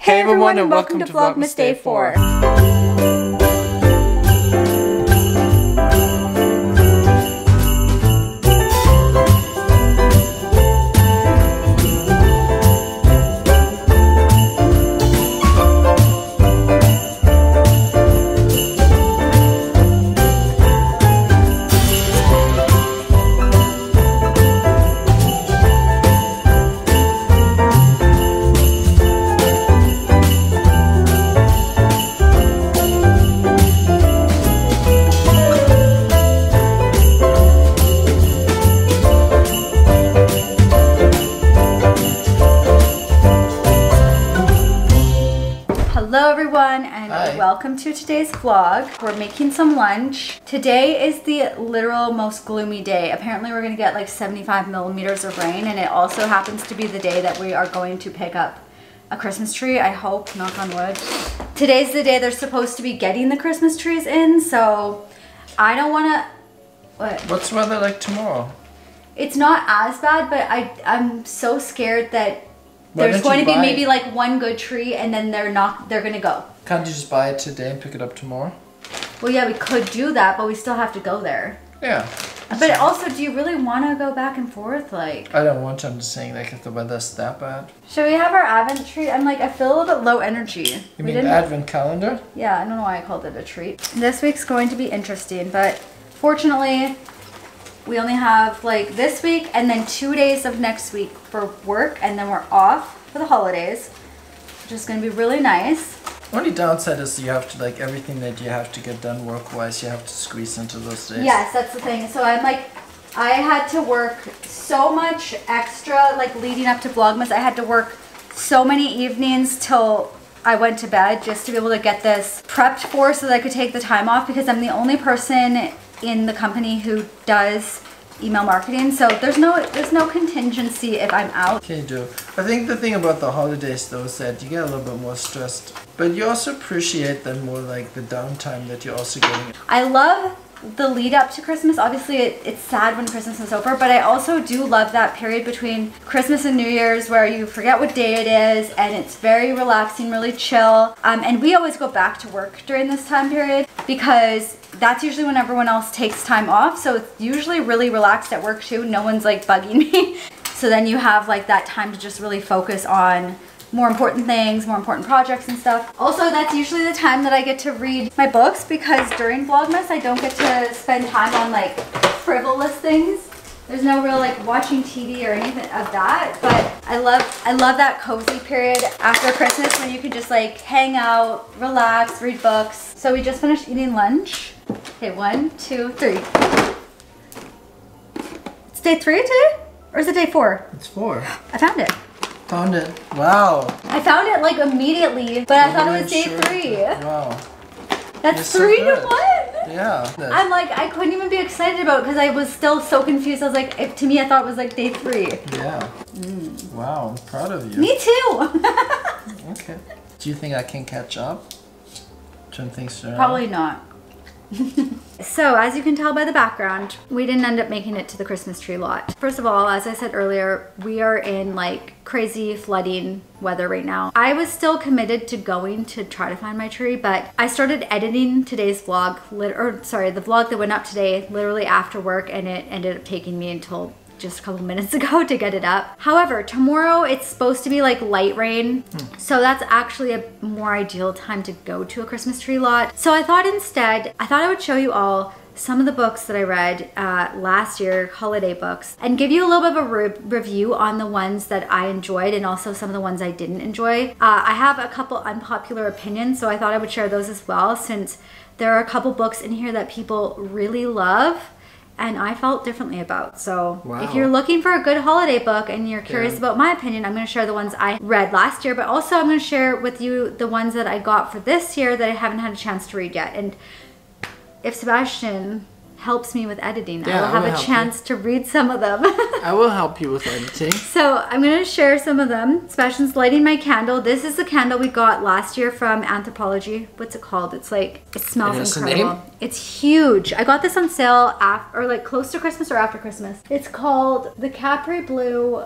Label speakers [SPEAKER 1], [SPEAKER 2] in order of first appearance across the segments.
[SPEAKER 1] Hey everyone, and welcome to Vlogmas Day 4.
[SPEAKER 2] Hello everyone, and welcome to today's vlog. We're making some lunch. Today is the literal most gloomy day. Apparently we're gonna get like 75 millimeters of rain, and it also happens to be the day that we are going to pick up a Christmas tree. I hope, knock on wood. Today's the day they're supposed to be getting the Christmas trees in, so I don't wanna...
[SPEAKER 1] What's the weather like tomorrow?
[SPEAKER 2] It's not as bad, but I'm so scared that there's going to be maybe like one good tree and then they're gonna go.
[SPEAKER 1] Can't you just buy it today and pick it up tomorrow?
[SPEAKER 2] Well, yeah, we could do that, but we still have to go there.
[SPEAKER 1] Yeah.
[SPEAKER 2] But also, do you really want to go back and forth? Like,
[SPEAKER 1] I don't want to. I'm just saying, like, if the weather's that bad.
[SPEAKER 2] Should we have our advent tree? I'm like, I feel a little bit low energy.
[SPEAKER 1] You mean the advent calendar?
[SPEAKER 2] Yeah, I don't know why I called it a treat. This week's going to be interesting, but fortunately, we only have like this week and then 2 days of next week for work, and then we're off for the holidays, which is going to be really nice.
[SPEAKER 1] Only downside is you have to, like, everything that you have to get done work-wise, you have to squeeze into those days.
[SPEAKER 2] Yes, that's the thing. So I'm like, I had to work so much extra, like leading up to Vlogmas. I had to work so many evenings till I went to bed just to be able to get this prepped for so that I could take the time off, because I'm the only person in the company who does email marketing, so there's no contingency if I'm out.
[SPEAKER 1] Okay, Joe. I think the thing about the holidays though is that you get a little bit more stressed, but you also appreciate then more like the downtime that you're also getting.
[SPEAKER 2] I love the lead up to Christmas. Obviously it's sad when Christmas is over, but I also do love that period between Christmas and New Year's where you forget what day it is and it's very relaxing, really chill. And we always go back to work during this time period because that's usually when everyone else takes time off. So it's usually really relaxed at work too. No one's like bugging me. So then you have like that time to just really focus on more important things, more important projects and stuff. Also, that's usually the time that I get to read my books, because during Vlogmas I don't get to spend time on like frivolous things. There's no real like watching TV or anything of that, but I love that cozy period after Christmas when you can just like hang out, relax, read books. So we just finished eating lunch. Okay, 1, 2, 3. It's day 3 today? Or is it day 4?
[SPEAKER 1] It's 4.
[SPEAKER 2] I found it.
[SPEAKER 1] Found it. Wow.
[SPEAKER 2] I found it like immediately, but I thought it was day 3.
[SPEAKER 1] Wow.
[SPEAKER 2] That's 3 to 1.
[SPEAKER 1] Yeah.
[SPEAKER 2] I'm like, I couldn't even be excited about it because I was still so confused. I was like, to me, I thought it was like day 3.
[SPEAKER 1] Yeah. Wow, I'm proud of you.
[SPEAKER 2] Me too.
[SPEAKER 1] Okay. Do you think I can catch up? Turn things around?
[SPEAKER 2] Probably not. So, as you can tell by the background, we didn't end up making it to the Christmas tree lot. First of all, as I said earlier, we are in like crazy flooding weather right now. I was still committed to going to try to find my tree, but I started editing today's vlog, the vlog that went up today, literally after work, and it ended up taking me until just a couple minutes ago to get it up. However, tomorrow it's supposed to be like light rain, so that's actually a more ideal time to go to a Christmas tree lot. So I thought instead, I would show you all some of the books that I read last year, holiday books, and give you a little bit of a review on the ones that I enjoyed and also some of the ones I didn't enjoy. I have a couple unpopular opinions, so I thought I would share those as well, since there are a couple books in here that people really love and I felt differently about. So if you're looking for a good holiday book and you're curious about my opinion, I'm going to share the ones I read last year, but also I'm going to share with you the ones that I got for this year that I haven't had a chance to read yet. And if Sebastian helps me with editing, I will have a chance to read some of them.
[SPEAKER 1] I will help you with editing.
[SPEAKER 2] So I'm going to share some of them. Sebastian's lighting my candle. This is the candle we got last year from Anthropology. What's it called? It's like, it smells incredible. It's huge. I got this on sale or like close to Christmas or after Christmas. It's called the Capri Blue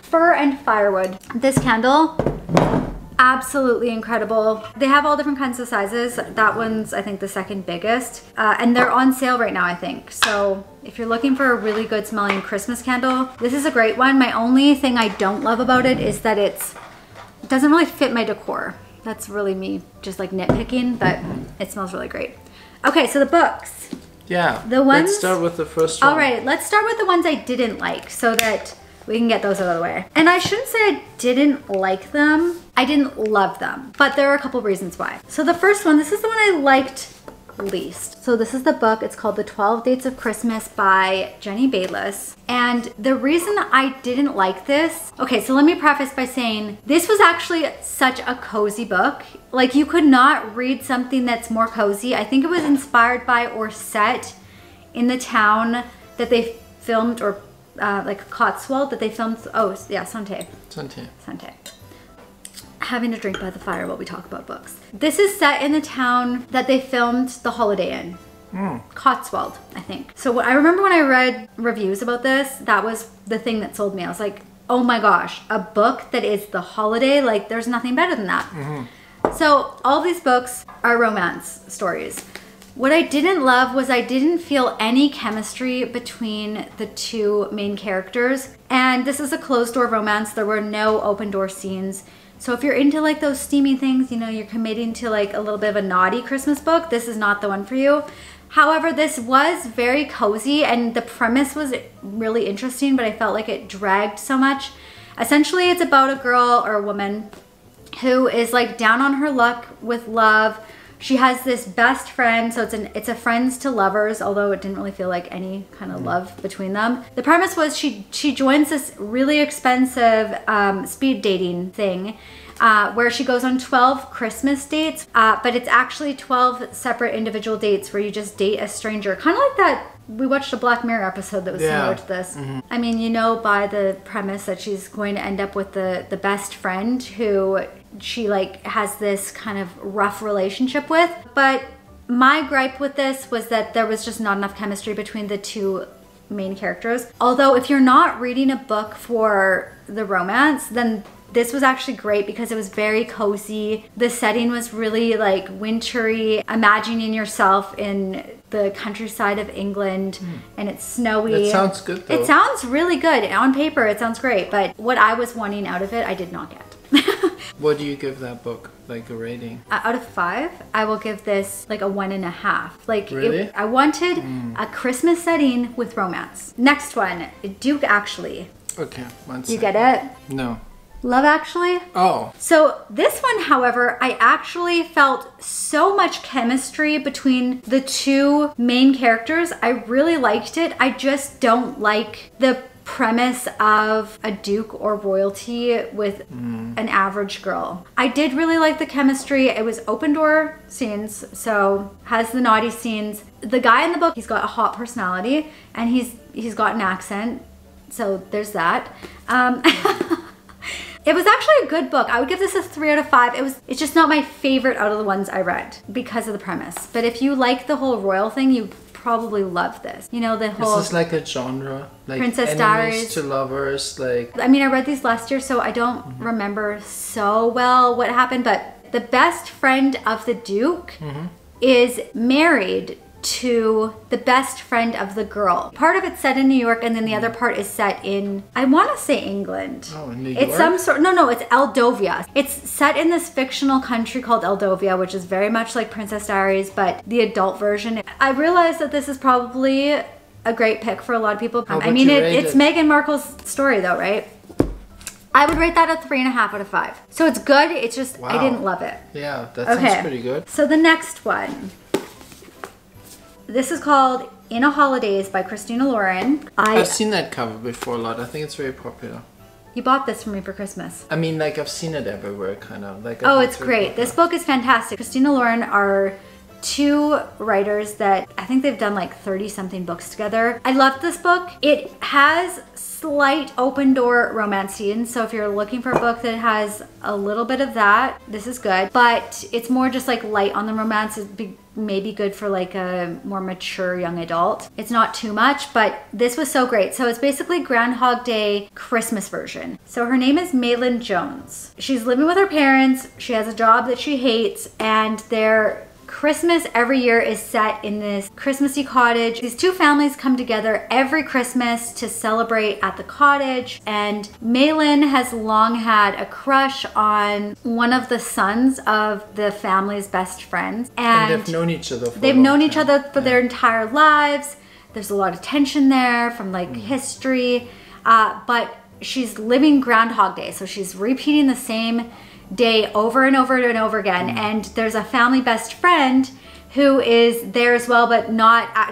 [SPEAKER 2] Fir and Firewood. This candle, Absolutely incredible. They have all different kinds of sizes. That one's, I think, the second biggest. And they're on sale right now, I think. So if you're looking for a really good smelling Christmas candle, this is a great one. My only thing I don't love about it is that it doesn't really fit my decor. That's really me just like nitpicking, but it smells really great. Okay, so the books.
[SPEAKER 1] Yeah,
[SPEAKER 2] the ones,
[SPEAKER 1] let's start with the first one.
[SPEAKER 2] All right, let's start with the ones I didn't like so that we can get those out of the way. And I shouldn't say I didn't like them. I didn't love them, but there are a couple reasons why. So the first one, this is the one I liked least. So this is the book. It's called The 12 Dates of Christmas by Jenny Bayless. And the reason I didn't like this, okay, so let me preface by saying this was actually such a cozy book. Like you could not read something that's more cozy. I think it was inspired by or set in the town that they filmed, or like Cotswold that they filmed. Oh yeah, Sante. Having a drink by the fire while we talk about books. This is set in the town that they filmed The Holiday in. Cotswold, I think. So I remember when I read reviews about this, that was the thing that sold me. I was like, oh my gosh, a book that is The Holiday, like there's nothing better than that. So all these books are romance stories. What I didn't love was I didn't feel any chemistry between the two main characters. And this is a closed door romance. There were no open door scenes. So if you're into like those steamy things, you know, you're committing to like a little bit of a naughty Christmas book, this is not the one for you. However, this was very cozy and the premise was really interesting, but I felt like it dragged so much. Essentially, it's about a girl or a woman who is like down on her luck with love. She has this best friend, so it's a friends to lovers, although it didn't really feel like any kind of love between them. The premise was she joins this really expensive speed dating thing where she goes on 12 Christmas dates, but it's actually 12 separate individual dates where you just date a stranger. Kind of like that, we watched a Black Mirror episode that was similar to this. I mean, you know by the premise that she's going to end up with the best friend who she like has this kind of rough relationship with. But my gripe with this was that there was just not enough chemistry between the two main characters. Although if you're not reading a book for the romance, then this was actually great because it was very cozy. The setting was really like wintry, imagining yourself in the countryside of England and it's snowy.
[SPEAKER 1] It sounds good though.
[SPEAKER 2] It sounds really good. On paper, it sounds great, but what I was wanting out of it, I did not get.
[SPEAKER 1] What do you give that book, like a rating?
[SPEAKER 2] Out of 5, I will give this like a 1.5. Like
[SPEAKER 1] really?
[SPEAKER 2] I wanted a Christmas setting with romance. Next one, Duke Actually.
[SPEAKER 1] Okay, one second.
[SPEAKER 2] You get it?
[SPEAKER 1] No.
[SPEAKER 2] Love Actually?
[SPEAKER 1] Oh.
[SPEAKER 2] So this one, however, I actually felt so much chemistry between the two main characters. I really liked it. I just don't like the premise of a duke or royalty with an average girl. I did really like the chemistry. It was open door scenes, so has the naughty scenes. The guy in the book, he's got a hot personality and he's got an accent, so there's that. It was actually a good book. I would give this a 3 out of 5. It's just not my favorite out of the ones I read because of the premise. But if you like the whole royal thing, you probably love this. You know, the whole...
[SPEAKER 1] Is this like a genre? Like
[SPEAKER 2] Princess
[SPEAKER 1] enemies
[SPEAKER 2] Diaries
[SPEAKER 1] to lovers, like...
[SPEAKER 2] I mean, I read these last year, so I don't remember so well what happened, but the best friend of the Duke is married to the best friend of the girl. Part of it's set in New York and then the other part is set in, I want to say England.
[SPEAKER 1] Oh, in New York?
[SPEAKER 2] It's some sort, no, it's Eldovia. It's set in this fictional country called Eldovia, which is very much like Princess Diaries, but the adult version. I realized that this is probably a great pick for a lot of people. I mean, it's Meghan Markle's story though, right? I would rate that a 3.5 out of 5. So it's good, it's just, I didn't love it.
[SPEAKER 1] Yeah, that sounds pretty good.
[SPEAKER 2] So the next one. This is called In a Holidays by Christina Lauren.
[SPEAKER 1] I've seen that cover before a lot. I think it's very popular.
[SPEAKER 2] You bought this for me for Christmas.
[SPEAKER 1] I mean, like I've seen it everywhere, kind of. Like.
[SPEAKER 2] Oh, it's great. This book is fantastic. Christina Lauren, our two writers that I think they've done like 30 something books together. I loved this book. It has slight open door romance scenes, so if you're looking for a book that has a little bit of that, this is good, but it's more just like light on the romance. It'd be maybe good for like a more mature young adult. It's not too much, but this was so great. So it's basically Groundhog Day Christmas version. So her name is Maylin Jones. She's living with her parents. She has a job that she hates, and their Christmas every year is set in this Christmassy cottage. These two families come together every Christmas to celebrate at the cottage, and Maylin has long had a crush on one of the sons of the family's best friends. And
[SPEAKER 1] they've known each other for
[SPEAKER 2] their entire lives. There's a lot of tension there from like history, but she's living Groundhog Day, so she's repeating the same day over and over and over again. And there's a family best friend who is there as well, but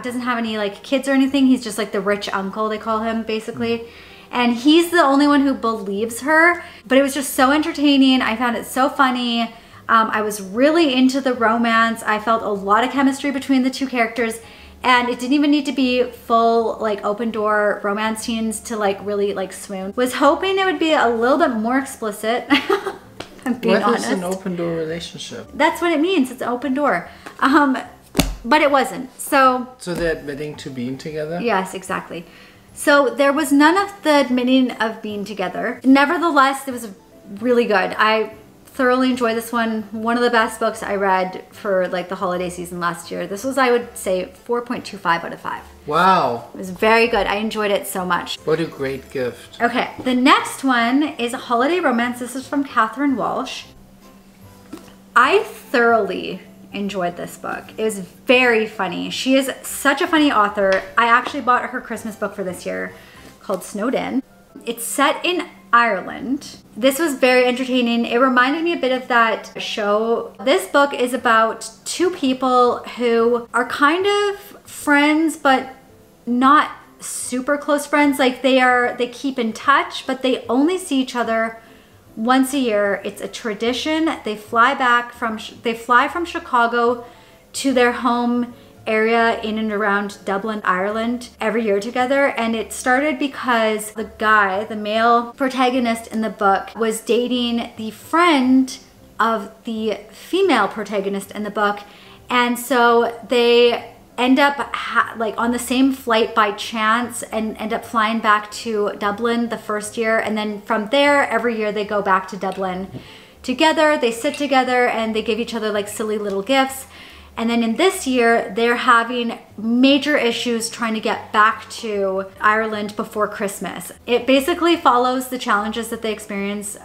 [SPEAKER 2] doesn't have any like kids or anything. He's just like the rich uncle, they call him basically. And he's the only one who believes her, but it was just so entertaining. I found it so funny. I was really into the romance. I felt a lot of chemistry between the two characters, and it didn't even need to be full like open door romance scenes to like really like swoon. Was hoping it would be a little bit more explicit. I'm being honest.
[SPEAKER 1] What is an open door relationship?
[SPEAKER 2] That's what it means. It's an open door. But it wasn't. So
[SPEAKER 1] they're admitting to being together?
[SPEAKER 2] Yes, exactly. So there was none of the admitting of being together. Nevertheless, it was really good. I thoroughly enjoyed this one. One of the best books I read for like the holiday season last year. This was, I would say, 4.25 out of 5.
[SPEAKER 1] Wow.
[SPEAKER 2] It was very good. I enjoyed it so much.
[SPEAKER 1] What a great gift.
[SPEAKER 2] Okay, the next one is a holiday romance. This is from Catherine Walsh. I thoroughly enjoyed this book. It was very funny. She is such a funny author. I actually bought her Christmas book for this year called Snowed In. It's set in Ireland. This was very entertaining. It reminded me a bit of that show. This book is about two people who are kind of friends, but not super close friends. Like they keep in touch, but they only see each other once a year. It's a tradition. They fly from Chicago to their home area in and around Dublin, Ireland every year together. And it started because the guy, the male protagonist in the book, was dating the friend of the female protagonist in the book. And so they end up like on the same flight by chance and end up flying back to Dublin the first year. And then from there, every year they go back to Dublin together. They sit together and they give each other like silly little gifts. And then in this year, they're having major issues trying to get back to Ireland before Christmas. It basically follows the challenges that they experience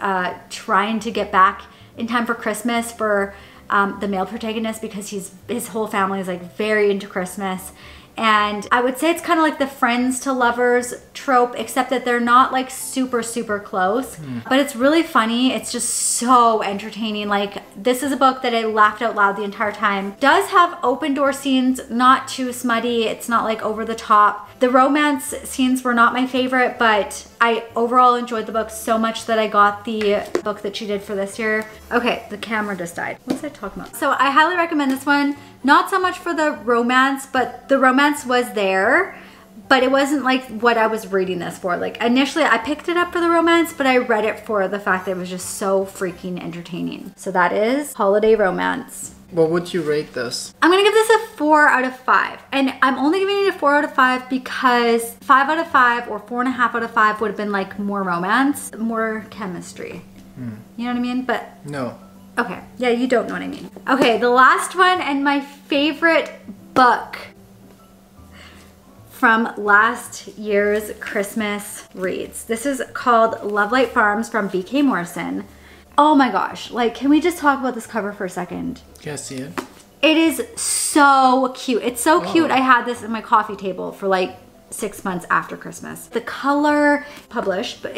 [SPEAKER 2] trying to get back in time for Christmas for the male protagonist, because his whole family is like very into Christmas. And I would say it's kind of like the friends to lovers trope, except that they're not like super, super close. But it's really funny. It's just so entertaining. Like, this is a book that I laughed out loud the entire time. Does have open door scenes, not too smutty. It's not like over the top. The romance scenes were not my favorite, but I overall enjoyed the book so much that I got the book that she did for this year. Okay, the camera just died. What was I talking about? So I highly recommend this one. Not so much for the romance, but the romance was there, but it wasn't like what I was reading this for. Like, initially I picked it up for the romance, but I read it for the fact that it was just so freaking entertaining. So that is Holiday Romance.
[SPEAKER 1] What would you rate this?
[SPEAKER 2] I'm gonna give this a 4 out of 5. And I'm only giving it a 4 out of 5 because 5 out of 5 or 4.5 out of 5 would have been like more romance, more chemistry. You know what I mean? But
[SPEAKER 1] no.
[SPEAKER 2] Okay, yeah, you don't know what I mean. Okay, the last one and my favorite book from last year's Christmas reads. This is called Lovelight Farms from B.K. Morrison. Oh my gosh, like, can we just talk about this cover for a second?
[SPEAKER 1] Can I see it? It
[SPEAKER 2] is so cute. It's so cute. I had this at my coffee table for like 6 months after Christmas. The color published, but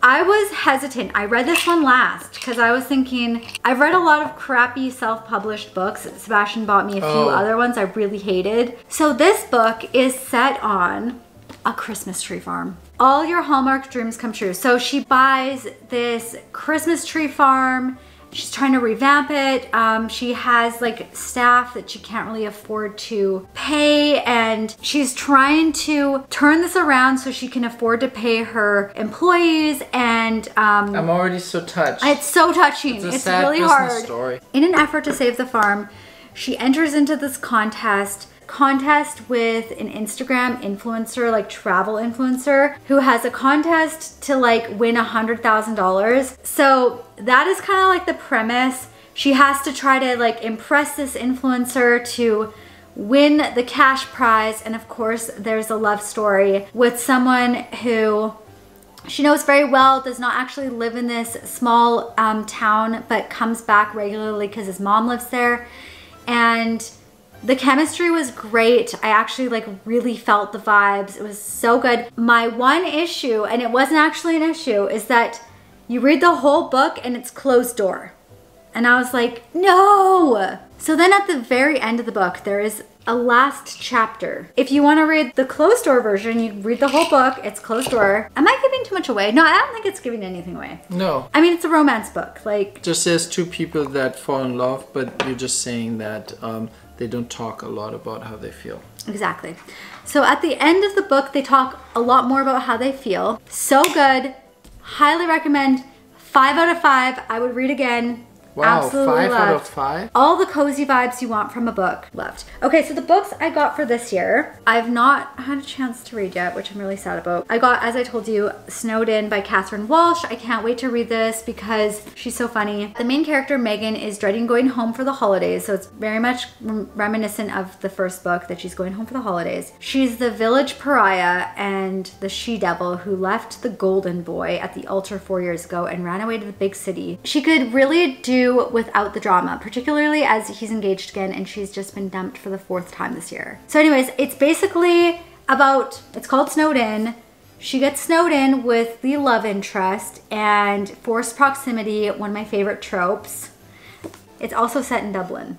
[SPEAKER 2] I was hesitant. I read this one last because I was thinking, I've read a lot of crappy self-published books. Sebastian bought me a few other ones I really hated. So this book is set on a Christmas tree farm. All your Hallmark dreams come true. So she buys this Christmas tree farm She's trying to revamp it. She has like staff that she can't really afford to pay, and she's trying to turn this around so she can afford to pay her employees. And
[SPEAKER 1] I'm already so touched.
[SPEAKER 2] it's so touching.
[SPEAKER 1] It's a
[SPEAKER 2] It's
[SPEAKER 1] sad
[SPEAKER 2] really
[SPEAKER 1] business
[SPEAKER 2] hard.
[SPEAKER 1] story.
[SPEAKER 2] In an effort to save the farm, she enters into this contest with an Instagram influencer, like travel influencer, who has a contest to like win $100,000. So that is kind of like the premise. She has to try to like impress this influencer to win the cash prize. And of course, there's a love story with someone who she knows very well, does not actually live in this small town, but comes back regularly because his mom lives there. And the chemistry was great. I actually like really felt the vibes. It was so good. My one issue, and it wasn't actually an issue, is that you read the whole book and it's closed door. And I was like, no! So then at the very end of the book, there is a last chapter. If you want to read the closed door version, you read the whole book, it's closed door. Am I giving too much away? No, I don't think it's giving anything away.
[SPEAKER 1] No.
[SPEAKER 2] I mean, it's a romance book. Like,
[SPEAKER 1] Just says two people that fall in love, but you're just saying that they don't talk a lot about how they feel.
[SPEAKER 2] exactly. So at the end of the book, they talk a lot more about how they feel. So good. Highly recommend. 5 out of 5. I would read again.
[SPEAKER 1] Wow,
[SPEAKER 2] Absolutely
[SPEAKER 1] 5 out of
[SPEAKER 2] loved.
[SPEAKER 1] 5?
[SPEAKER 2] All the cozy vibes you want from a book. Loved. Okay, so the books I got for this year, I've not had a chance to read yet, which I'm really sad about. I got, as I told you, Snowed In by Catherine Walsh. I can't wait to read this because she's so funny. The main character, Megan, is dreading going home for the holidays, so it's very much reminiscent of the first book, that she's going home for the holidays. She's the village pariah and the she-devil who left the golden boy at the altar 4 years ago and ran away to the big city. She could really do without the drama, particularly as he's engaged again and she's just been dumped for the 4th time this year. So anyways, it's basically about, it's called Snowed In. She gets snowed in with the love interest and forced proximity, one of my favorite tropes. It's also set in Dublin.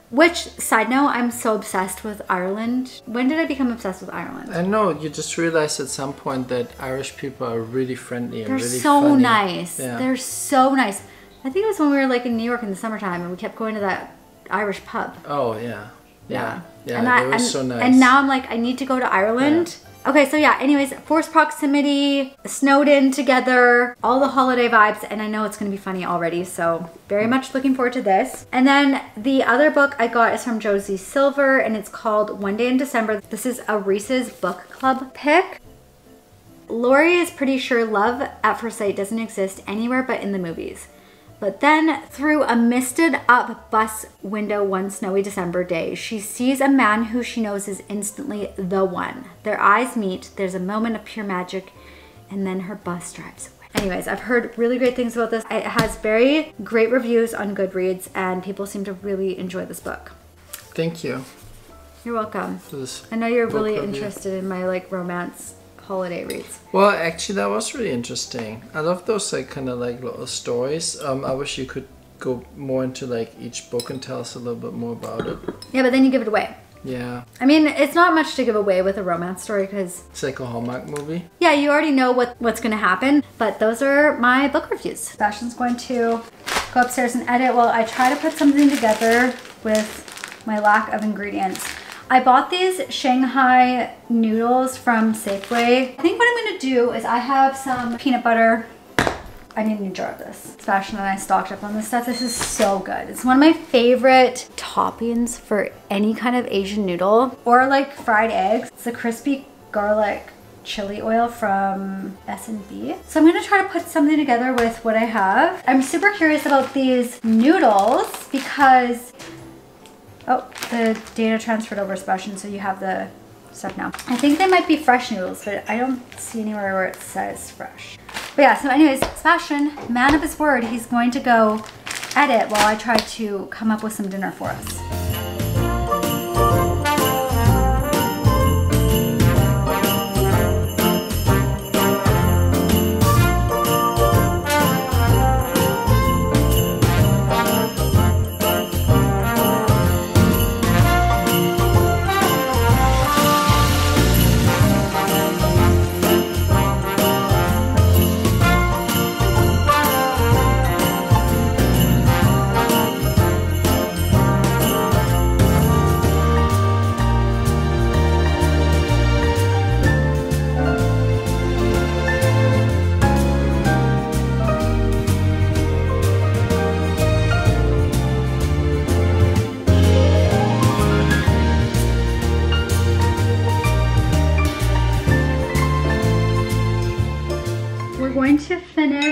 [SPEAKER 2] Which, side note, I'm so obsessed with Ireland. When did I become obsessed with Ireland?
[SPEAKER 1] I know, you just realized at some point that Irish people are really friendly and
[SPEAKER 2] They're
[SPEAKER 1] really
[SPEAKER 2] so
[SPEAKER 1] funny.
[SPEAKER 2] nice.
[SPEAKER 1] Yeah.
[SPEAKER 2] They're so nice. I think it was when we were like in New York in the summertime and we kept going to that Irish pub.
[SPEAKER 1] Oh, yeah. Yeah. Yeah,
[SPEAKER 2] and
[SPEAKER 1] they were so nice.
[SPEAKER 2] And now I'm like, I need to go to Ireland. Yeah. Okay, so yeah, anyways, forced proximity, snowed in together, all the holiday vibes, and I know it's gonna be funny already, so very much looking forward to this. And then the other book I got is from Josie Silver, and it's called One Day in December. This is a Reese's Book Club pick. Lori is pretty sure love at first sight doesn't exist anywhere but in the movies. But then, through a misted up bus window one snowy December day, she sees a man who she knows is instantly the one. Their eyes meet, there's a moment of pure magic, and then her bus drives away. Anyways, I've heard really great things about this. It has very great reviews on Goodreads, and people seem to really enjoy this book.
[SPEAKER 1] Thank you.
[SPEAKER 2] You're welcome.
[SPEAKER 1] For this
[SPEAKER 2] I know you're
[SPEAKER 1] book
[SPEAKER 2] really
[SPEAKER 1] review.
[SPEAKER 2] interested in my like romance holiday reads.
[SPEAKER 1] Well, actually, that was really interesting. I love those like kind of like little stories. I wish you could go more into like each book and tell us a little bit more about it.
[SPEAKER 2] Yeah, but then you give it away.
[SPEAKER 1] Yeah.
[SPEAKER 2] I mean, it's not much to give away with a romance story because
[SPEAKER 1] It's like a Hallmark movie.
[SPEAKER 2] yeah, you already know what's gonna happen. But those are my book reviews. Sebastian's going to go upstairs and edit while I try to put something together with my lack of ingredients. I bought these Shanghai noodles from Safeway. I think what I'm gonna do is I have some peanut butter. I need a new jar of this. Sebastian and I stocked up on this stuff. This is so good. It's one of my favorite toppings for any kind of Asian noodle or like fried eggs. It's the crispy garlic chili oil from S&B. So I'm gonna try to put something together with what I have. I'm super curious about these noodles because oh, the data transferred over, Sebastian, so you have the stuff now. I think they might be fresh noodles, but I don't see anywhere where it says fresh. But yeah, so anyways, Sebastian, man of his word, he's going to go edit while I try to come up with some dinner for us.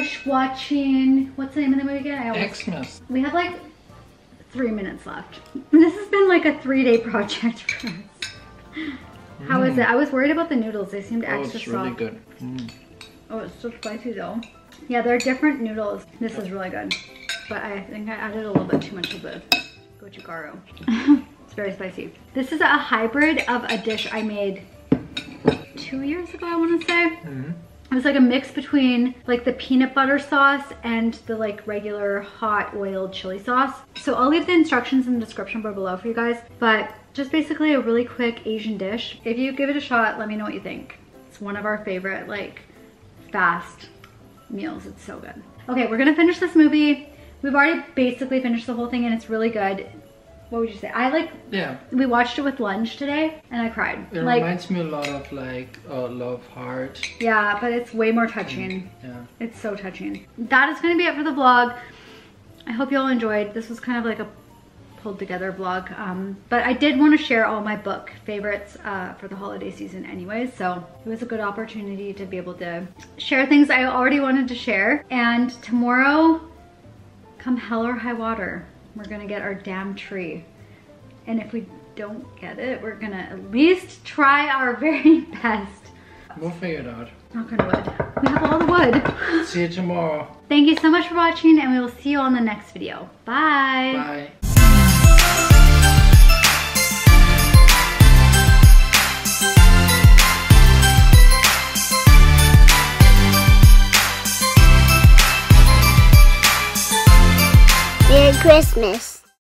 [SPEAKER 2] finish watching, what's the name of the movie again?
[SPEAKER 1] Xmas.
[SPEAKER 2] We have like 3 minutes left. This has been like a 3-day project for us. How is it? I was worried about the noodles. They seemed extra
[SPEAKER 1] it's really
[SPEAKER 2] soft.
[SPEAKER 1] good.
[SPEAKER 2] Oh, it's so spicy though. Yeah, they're different noodles. This is really good. But I think I added a little bit too much of the gochugaru. It's very spicy. This is a hybrid of a dish I made 2 years ago, I want to say. It was like a mix between like the peanut butter sauce and the like regular hot oiled chili sauce. So I'll leave the instructions in the description bar below for you guys. But just basically a really quick Asian dish. If you give it a shot, let me know what you think. It's one of our favorite like fast meals. It's so good. Okay, we're gonna finish this movie. We've already basically finished the whole thing and it's really good. What would you say?
[SPEAKER 1] Yeah.
[SPEAKER 2] We watched it with lunch today and I cried.
[SPEAKER 1] It reminds me a lot of like Love Heart.
[SPEAKER 2] Yeah, but it's way more touching.
[SPEAKER 1] Yeah.
[SPEAKER 2] It's so touching. That is going to be it for the vlog. I hope you all enjoyed. This was kind of like a pulled together vlog. But I did want to share all my book favorites for the holiday season anyways. So it was a good opportunity to be able to share things I already wanted to share. And tomorrow, come hell or high water, we're gonna get our damn tree. And if we don't get it, we're gonna at least try our very best.
[SPEAKER 1] We'll figure it out.
[SPEAKER 2] Knock on wood. We have all the wood.
[SPEAKER 1] See you tomorrow.
[SPEAKER 2] Thank you so much for watching and we will see you on the next video. Bye.
[SPEAKER 1] Bye.
[SPEAKER 3] Merry Christmas.